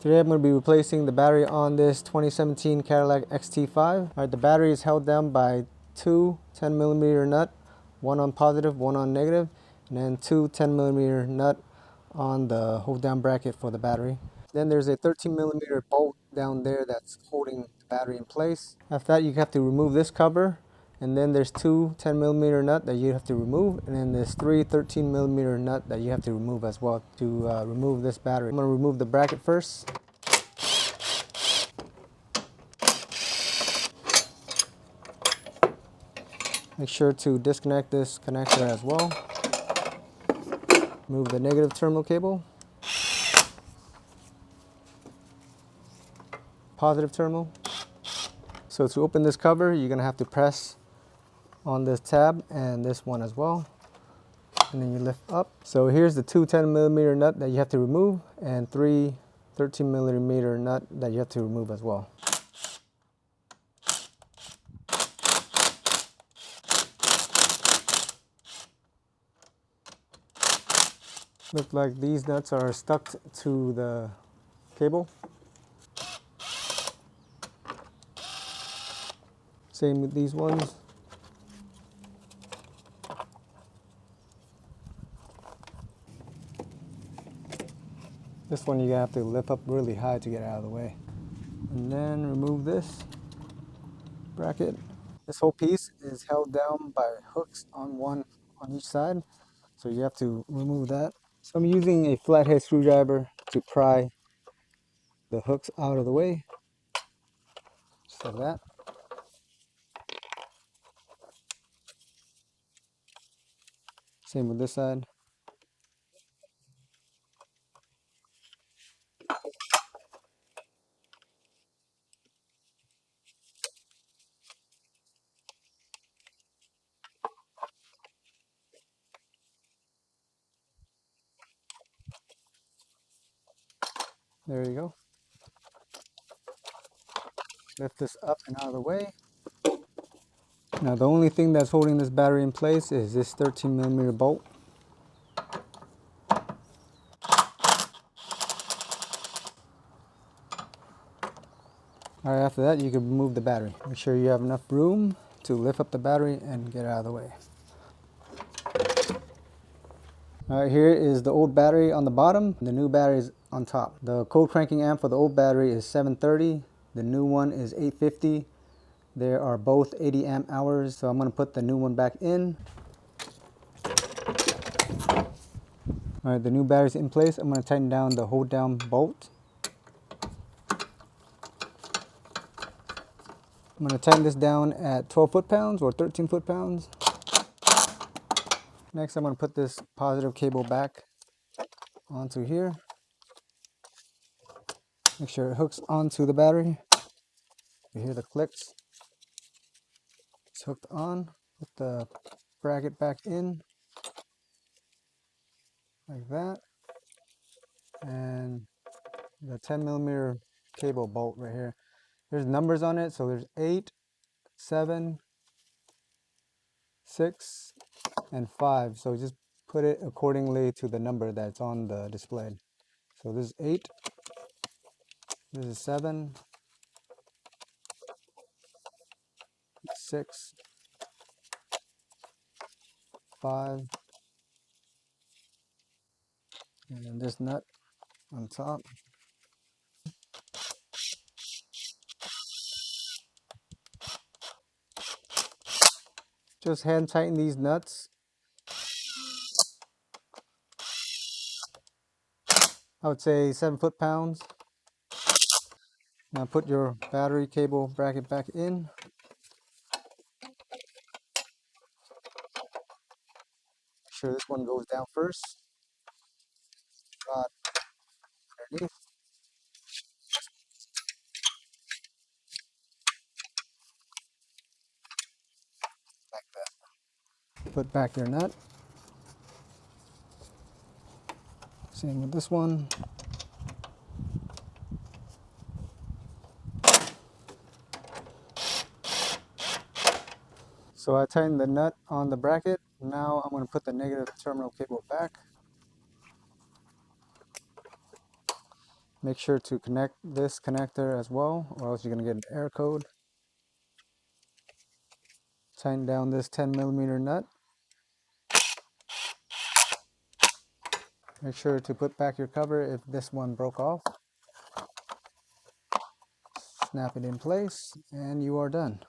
Today I'm going to be replacing the battery on this 2017 Cadillac XT5. Alright, the battery is held down by two 10mm nut, one on positive, one on negative, and then two 10mm nut on the hold down bracket for the battery. Then there's a 13mm bolt down there that's holding the battery in place. After that, you have to remove this cover, and then there's two 10mm nut that you have to remove, and then there's three 13mm nut that you have to remove as well to remove this battery. I'm going to remove the bracket first. Make sure to disconnect this connector as well. Remove the negative terminal cable. Positive terminal. So to open this cover, you're going to have to press on this tab and this one as well. And then you lift up. So here's the two 10mm nut that you have to remove and three 13mm nut that you have to remove as well. Look like these nuts are stuck to the cable. Same with these ones. This one you have to lift up really high to get it out of the way. And then remove this bracket. This whole piece is held down by hooks on each side. So you have to remove that. So I'm using a flathead screwdriver to pry the hooks out of the way. Just like that. Same with this side. There you go. Lift this up and out of the way. Now the only thing that's holding this battery in place is this 13mm bolt. Alright, after that you can remove the battery. Make sure you have enough room to lift up the battery and get it out of the way. Alright, here is the old battery on the bottom, the new battery is on top. The cold cranking amp for the old battery is 730, the new one is 850. They are both 80 amp hours, so I'm going to put the new one back in. Alright, the new battery's in place. I'm going to tighten down the hold down bolt. I'm going to tighten this down at 12 foot-pounds or 13 foot-pounds. Next, I'm going to put this positive cable back onto here. Make sure it hooks onto the battery. You hear the clicks. It's hooked on. Put the bracket back in. Like that. And the 10mm cable bolt right here. There's numbers on it, so there's 8, 7, 6, and 5. So just put it accordingly to the number that's on the display. So this is 8, this is 7, 6, 5, and then this nut on top. Just hand tighten these nuts. I would say 7 foot-pounds. Now put your battery cable bracket back in. Make sure this one goes down first. Rod underneath. Like that. Put back your nut. Same with this one. So I tightened the nut on the bracket. Now I'm going to put the negative terminal cable back. Make sure to connect this connector as well, or else you're going to get an error code. Tighten down this 10mm nut. Make sure to put back your cover if this one broke off. Snap it in place, and you are done.